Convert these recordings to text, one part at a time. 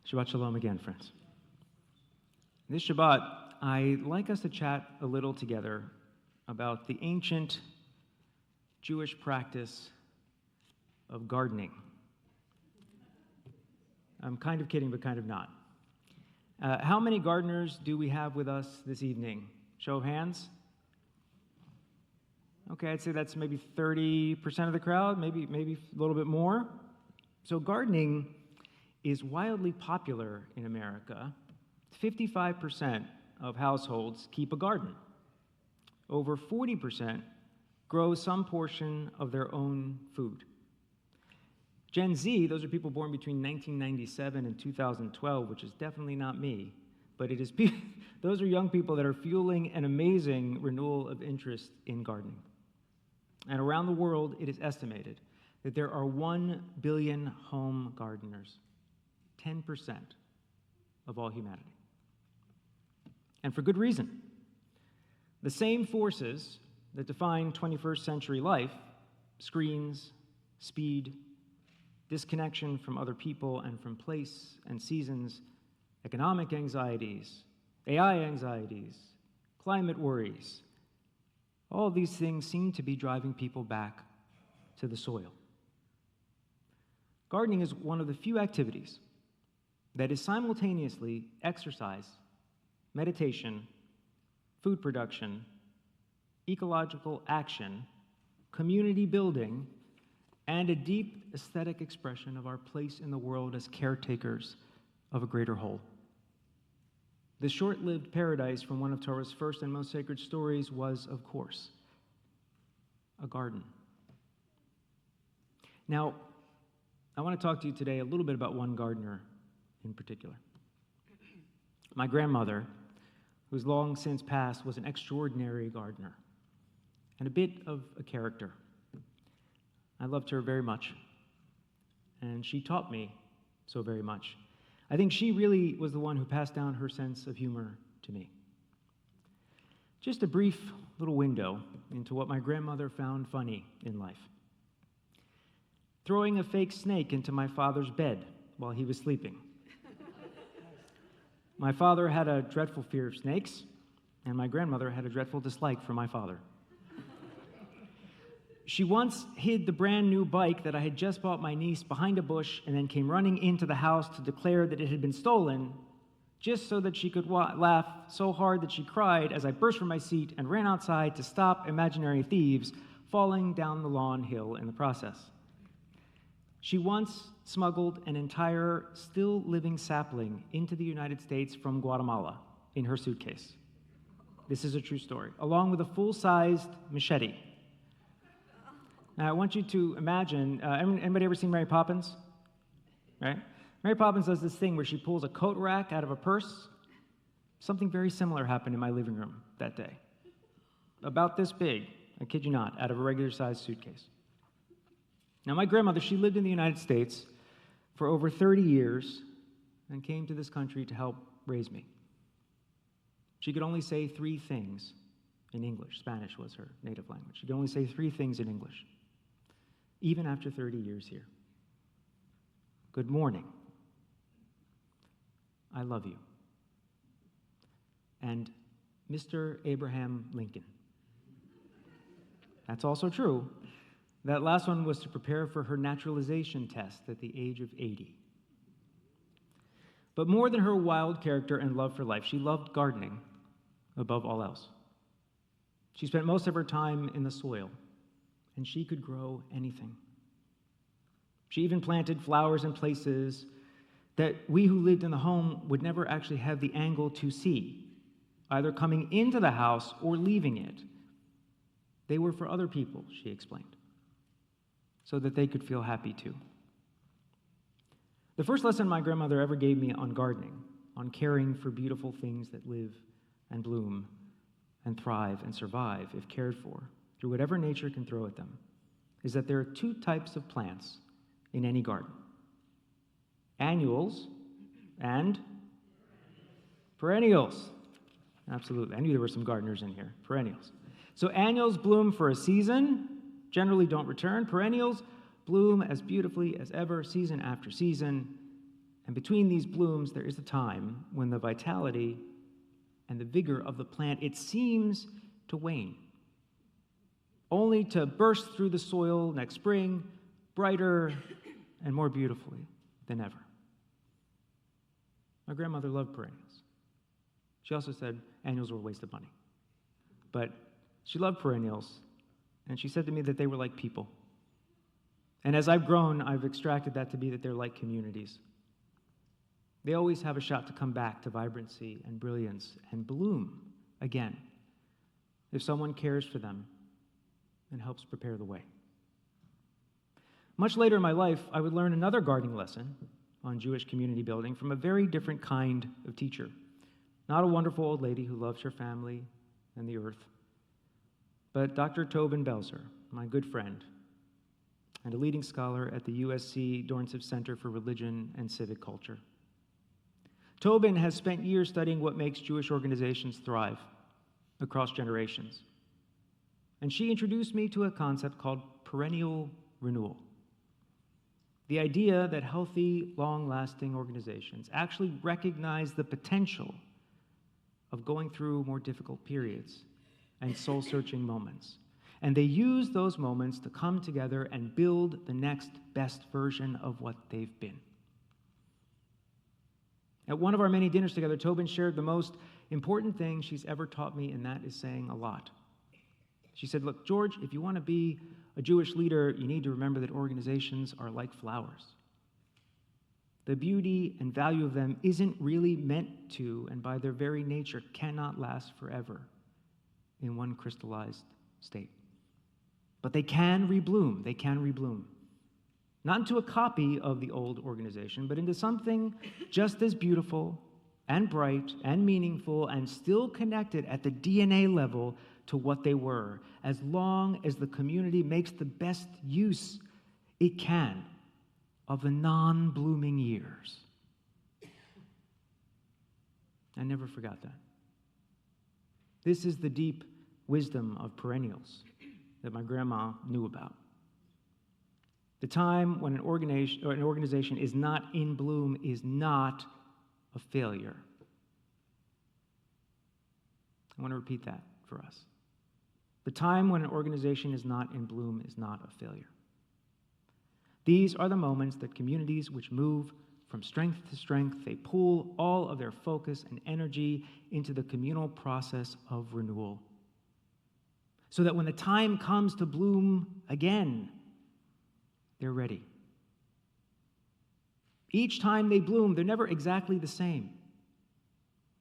Shabbat shalom again, friends. This Shabbat, I'd like us to chat a little together about the ancient Jewish practice of gardening. I'm kind of kidding, but kind of not. How many gardeners do we have with us this evening? Show of hands. Okay, I'd say that's maybe 30% of the crowd, maybe a little bit more. So gardening is wildly popular in America. 55% of households keep a garden. Over 40% grow some portion of their own food. Gen Z, those are people born between 1997 and 2012, which is definitely not me, but it is those are young people that are fueling an amazing renewal of interest in gardening. And around the world, it is estimated that there are 1 billion home gardeners, 10% of all humanity. And for good reason. The same forces that define 21st century life, screens, speed, disconnection from other people and from place and seasons, economic anxieties, AI anxieties, climate worries, all of these things seem to be driving people back to the soil. Gardening is one of the few activities that is simultaneously exercise, meditation, food production, ecological action, community building, and a deep aesthetic expression of our place in the world as caretakers of a greater whole. The short-lived paradise from one of Torah's first and most sacred stories was, of course, a garden. Now, I want to talk to you today a little bit about one gardener in particular. My grandmother, who's long since passed, was an extraordinary gardener and a bit of a character. I loved her very much, and she taught me so very much. I think she really was the one who passed down her sense of humor to me. Just a brief little window into what my grandmother found funny in life. Throwing a fake snake into my father's bed while he was sleeping. My father had a dreadful fear of snakes, and my grandmother had a dreadful dislike for my father. She once hid the brand new bike that I had just bought my niece behind a bush and then came running into the house to declare that it had been stolen, just so that she could laugh so hard that she cried as I burst from my seat and ran outside to stop imaginary thieves falling down the lawn hill in the process. She once smuggled an entire still-living sapling into the United States from Guatemala in her suitcase. This is a true story, along with a full-sized machete. Now, I want you to imagine, anybody ever seen Mary Poppins? Right? Mary Poppins does this thing where she pulls a coat rack out of a purse. Something very similar happened in my living room that day. About this big, I kid you not, out of a regular-sized suitcase. Now, my grandmother, she lived in the United States for over 30 years and came to this country to help raise me. She could only say 3 things in English. Spanish was her native language. She could only say 3 things in English, even after 30 years here. Good morning. I love you. And Mr. Abraham Lincoln. That's also true. That last one was to prepare for her naturalization test at the age of 80. But more than her wild character and love for life, she loved gardening above all else. She spent most of her time in the soil, and she could grow anything. She even planted flowers in places that we who lived in the home would never actually have the angle to see, either coming into the house or leaving it. They were for other people, she explained, so that they could feel happy too. The first lesson my grandmother ever gave me on gardening, on caring for beautiful things that live and bloom and thrive and survive if cared for through whatever nature can throw at them, is that there are 2 types of plants in any garden: annuals and perennials. Absolutely. I knew there were some gardeners in here. Perennials. So annuals bloom for a season, generally don't return. Perennials bloom as beautifully as ever, season after season, And between these blooms, there is a time when the vitality and the vigor of the plant, it seems to wane, only to burst through the soil next spring, brighter and more beautifully than ever. My grandmother loved perennials. She also said annuals were a waste of money. But she loved perennials, and she said to me that they were like people. And as I've grown, I've extracted that to be that they're like communities. They always have a shot to come back to vibrancy and brilliance and bloom again if someone cares for them and helps prepare the way. Much later in my life, I would learn another gardening lesson on Jewish community building from a very different kind of teacher. Not a wonderful old lady who loves her family and the earth, but Dr. Tobin Belzer, my good friend, and a leading scholar at the USC Dornsiff Center for Religion and Civic Culture. Tobin has spent years studying what makes Jewish organizations thrive across generations. And she introduced me to a concept called perennial renewal. The idea that healthy, long-lasting organizations actually recognize the potential of going through more difficult periods and soul-searching moments. And they use those moments to come together and build the next best version of what they've been. At one of our many dinners together, Tobin shared the most important thing she's ever taught me, and that is saying a lot. She said, look, George, if you want to be a Jewish leader, you need to remember that organizations are like flowers. The beauty and value of them isn't really meant to, and by their very nature, cannot last forever in one crystallized state. But they can rebloom. They can rebloom. Not into a copy of the old organization, but into something just as beautiful and bright and meaningful and still connected at the DNA level to what they were, as long as the community makes the best use it can of the non-blooming years. I never forgot that. This is the deep wisdom of perennials that my grandma knew about. The time when an organization is not in bloom is not a failure. I want to repeat that for us. The time when an organization is not in bloom is not a failure. These are the moments that communities which move from strength to strength, they pull all of their focus and energy into the communal process of renewal. So that when the time comes to bloom again, they're ready. Each time they bloom, they're never exactly the same.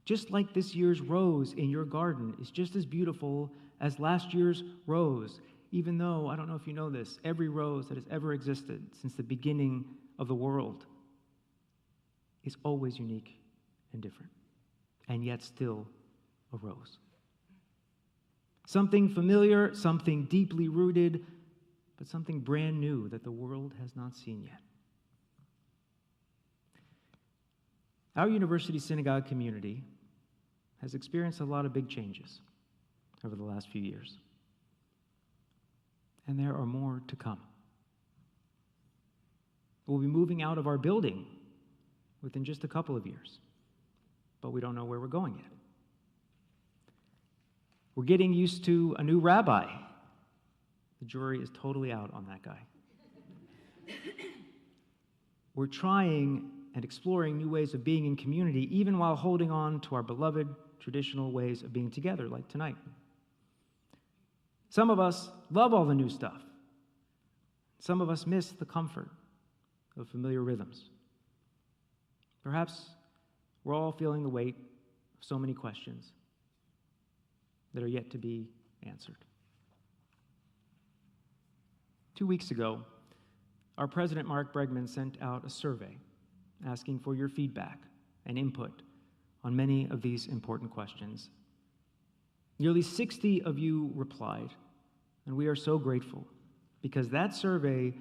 Just like this year's rose in your garden is just as beautiful as last year's rose, even though, I don't know if you know this, every rose that has ever existed since the beginning of the world is always unique and different, and yet still a rose. Something familiar, something deeply rooted, but something brand new that the world has not seen yet. Our University Synagogue community has experienced a lot of big changes over the last few years. And there are more to come. We'll be moving out of our building within just a couple of years, but we don't know where we're going yet. We're getting used to a new rabbi. The jury is totally out on that guy. We're trying and exploring new ways of being in community, even while holding on to our beloved traditional ways of being together, like tonight. Some of us love all the new stuff. Some of us miss the comfort of familiar rhythms. Perhaps we're all feeling the weight of so many questions that are yet to be answered. 2 weeks ago, our president, Mark Bregman, sent out a survey asking for your feedback and input on many of these important questions. Nearly 60 of you replied, and we are so grateful because that survey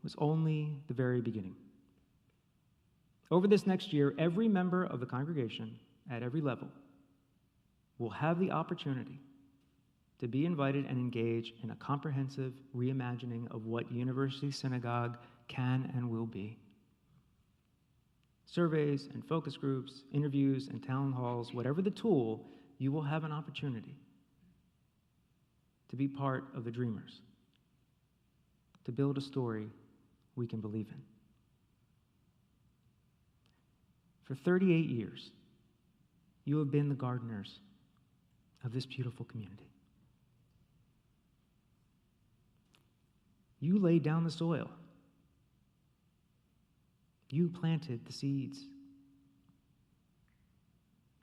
was only the very beginning. Over this next year, every member of the congregation at every level will have the opportunity to be invited and engage in a comprehensive reimagining of what University Synagogue can and will be. Surveys and focus groups, interviews and town halls, whatever the tool, you will have an opportunity to be part of the dreamers, to build a story we can believe in. For 38 years, you have been the gardeners of this beautiful community. You laid down the soil. You planted the seeds.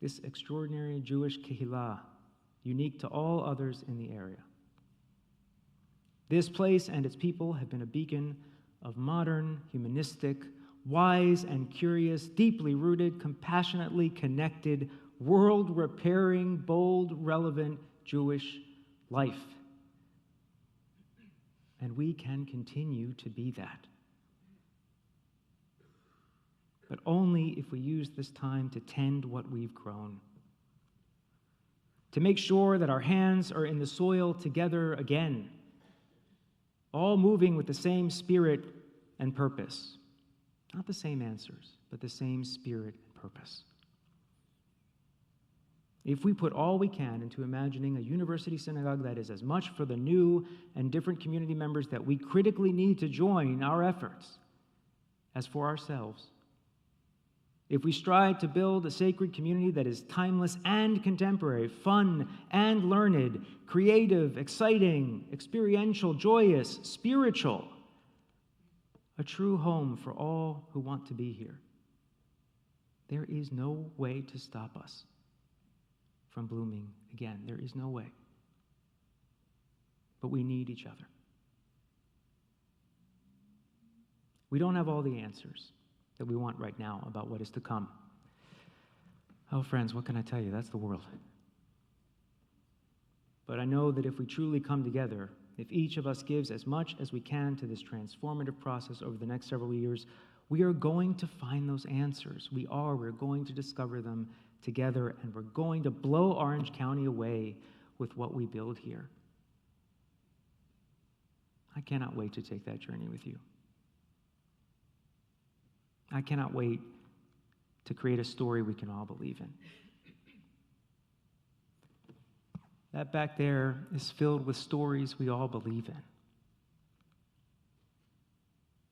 This extraordinary Jewish kehillah, unique to all others in the area. This place and its people have been a beacon of modern, humanistic, wise and curious, deeply rooted, compassionately connected, world-repairing, bold, relevant Jewish life. And we can continue to be that. But only if we use this time to tend what we've grown. To make sure that our hands are in the soil together again, all moving with the same spirit and purpose. Not the same answers, but the same spirit and purpose. If we put all we can into imagining a university synagogue that is as much for the new and different community members that we critically need to join our efforts as for ourselves, if we strive to build a sacred community that is timeless and contemporary, fun and learned, creative, exciting, experiential, joyous, spiritual, a true home for all who want to be here, there is no way to stop us from blooming again. There is no way. But we need each other. We don't have all the answers that we want right now about what is to come. Oh, friends, what can I tell you? That's the world. But I know that if we truly come together, if each of us gives as much as we can to this transformative process over the next several years, we are going to find those answers. We're going to discover them together, and we're going to blow Orange County away with what we build here. I cannot wait to take that journey with you. I cannot wait to create a story we can all believe in. That back there is filled with stories we all believe in.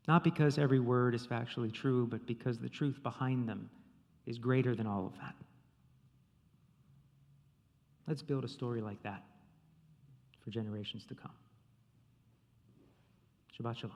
Not because every word is factually true, but because the truth behind them is greater than all of that. Let's build a story like that for generations to come. Shabbat shalom.